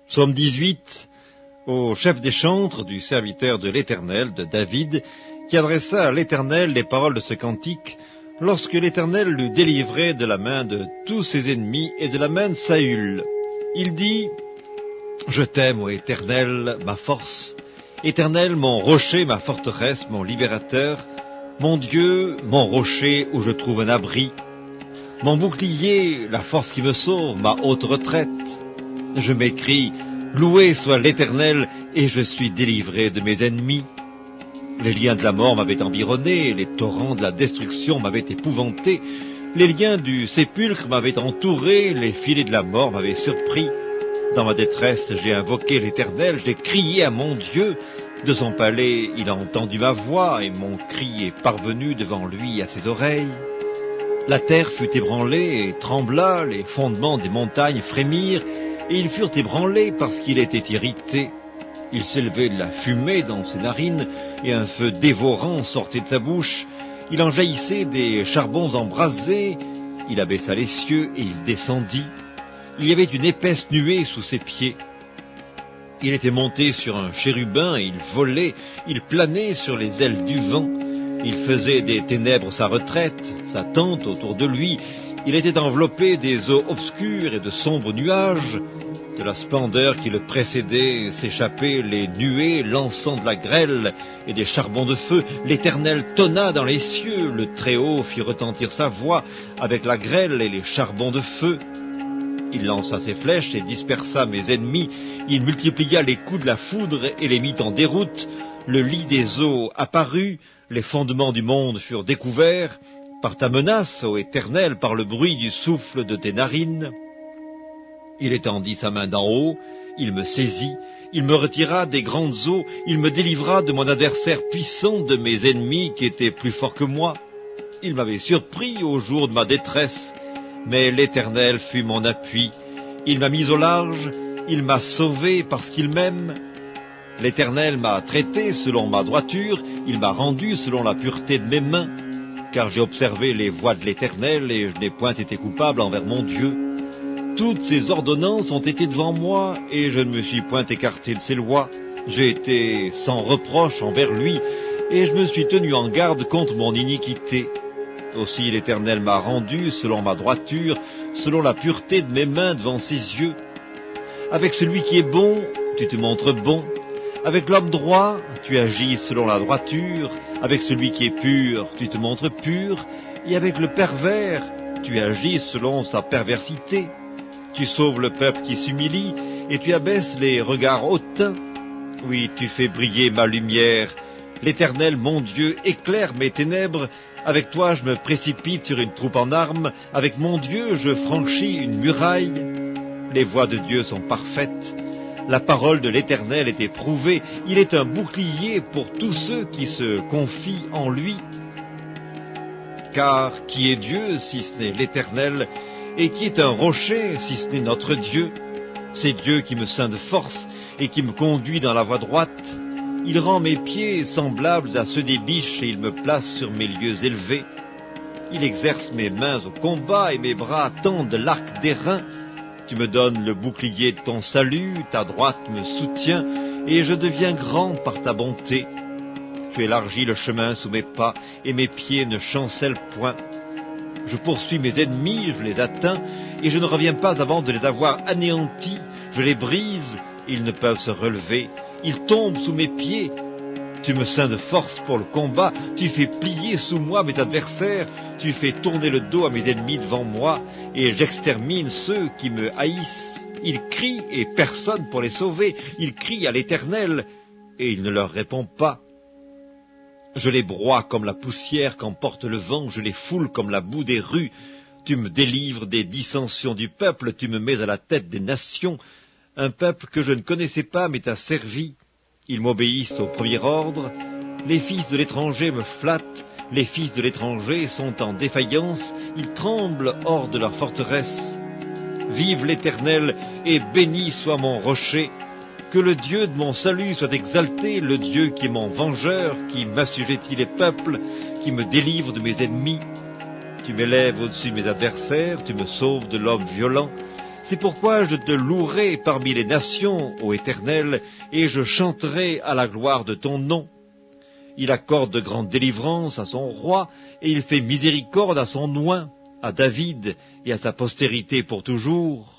Psaume 18, au chef des chantres du serviteur de l'Éternel, de David, qui adressa à l'Éternel les paroles de ce cantique, lorsque l'Éternel l'eut délivré de la main de tous ses ennemis et de la main de Saül. Il dit, « Je t'aime, ô Éternel, ma force, Éternel, mon rocher, ma forteresse, mon libérateur, mon Dieu, mon rocher où je trouve un abri, mon bouclier, la force qui me sauve, ma haute retraite. Je m'écrie, loué soit l'Éternel, et je suis délivré de mes ennemis. Les liens de la mort m'avaient environné, les torrents de la destruction m'avaient épouvanté, les liens du sépulcre m'avaient entouré, les filets de la mort m'avaient surpris. Dans ma détresse, j'ai invoqué l'Éternel, j'ai crié à mon Dieu. De son palais, il a entendu ma voix, et mon cri est parvenu devant lui à ses oreilles. La terre fut ébranlée et trembla, les fondements des montagnes frémirent, et ils furent ébranlés parce qu'il était irrité. Il s'élevait de la fumée dans ses narines, et un feu dévorant sortait de sa bouche. Il en jaillissait des charbons embrasés. Il abaissa les cieux, et il descendit. Il y avait une épaisse nuée sous ses pieds. Il était monté sur un chérubin, et il volait, il planait sur les ailes du vent. Il faisait des ténèbres sa retraite, sa tente autour de lui. Il était enveloppé des eaux obscures et de sombres nuages. De la splendeur qui le précédait s'échappaient les nuées, lançant de la grêle et des charbons de feu. L'Éternel tonna dans les cieux, le Très-Haut fit retentir sa voix avec la grêle et les charbons de feu. Il lança ses flèches et dispersa mes ennemis. Il multiplia les coups de la foudre et les mit en déroute. Le lit des eaux apparut, les fondements du monde furent découverts. Par ta menace, ô Éternel, par le bruit du souffle de tes narines. Il étendit sa main d'en haut, il me saisit, il me retira des grandes eaux, il me délivra de mon adversaire puissant, de mes ennemis qui étaient plus forts que moi. Il m'avait surpris au jour de ma détresse, mais l'Éternel fut mon appui. Il m'a mis au large, il m'a sauvé parce qu'il m'aime. L'Éternel m'a traité selon ma droiture, il m'a rendu selon la pureté de mes mains. Car j'ai observé les voies de l'Éternel, et je n'ai point été coupable envers mon Dieu. Toutes ses ordonnances ont été devant moi, et je ne me suis point écarté de ses lois. J'ai été sans reproche envers lui, et je me suis tenu en garde contre mon iniquité. Aussi l'Éternel m'a rendu selon ma droiture, selon la pureté de mes mains devant ses yeux. Avec celui qui est bon, tu te montres bon. Avec l'homme droit, tu agis selon la droiture. Avec celui qui est pur, tu te montres pur. Et avec le pervers, tu agis selon sa perversité. Tu sauves le peuple qui s'humilie, et tu abaisses les regards hautains. Oui, tu fais briller ma lumière. L'Éternel, mon Dieu, éclaire mes ténèbres. Avec toi, je me précipite sur une troupe en armes. Avec mon Dieu, je franchis une muraille. Les voies de Dieu sont parfaites. La parole de l'Éternel est éprouvée. Il est un bouclier pour tous ceux qui se confient en lui. Car qui est Dieu si ce n'est l'Éternel, et qui est un rocher si ce n'est notre Dieu? C'est Dieu qui me ceint de force et qui me conduit dans la voie droite. Il rend mes pieds semblables à ceux des biches et il me place sur mes lieux élevés. Il exerce mes mains au combat et mes bras tendent l'arc d'airain. Tu me donnes le bouclier de ton salut, ta droite me soutient, et je deviens grand par ta bonté. Tu élargis le chemin sous mes pas, et mes pieds ne chancellent point. Je poursuis mes ennemis, je les atteins, et je ne reviens pas avant de les avoir anéantis. Je les brise, ils ne peuvent se relever, ils tombent sous mes pieds. Tu me ceins de force pour le combat, tu fais plier sous moi mes adversaires, tu fais tourner le dos à mes ennemis devant moi, et j'extermine ceux qui me haïssent. Ils crient et personne pour les sauver, ils crient à l'Éternel, et il ne leur répond pas. Je les broie comme la poussière qu'emporte le vent, je les foule comme la boue des rues. Tu me délivres des dissensions du peuple, tu me mets à la tête des nations. Un peuple que je ne connaissais pas m'est asservi. Ils m'obéissent au premier ordre. Les fils de l'étranger me flattent. Les fils de l'étranger sont en défaillance. Ils tremblent hors de leur forteresse. Vive l'Éternel et béni soit mon rocher. Que le Dieu de mon salut soit exalté, le Dieu qui est mon vengeur, qui m'assujettit les peuples, qui me délivre de mes ennemis. Tu m'élèves au-dessus de mes adversaires, tu me sauves de l'homme violent. C'est pourquoi je te louerai parmi les nations, ô Éternel, et je chanterai à la gloire de ton nom. Il accorde de grandes délivrances à son roi, et il fait miséricorde à son oint, à David et à sa postérité pour toujours.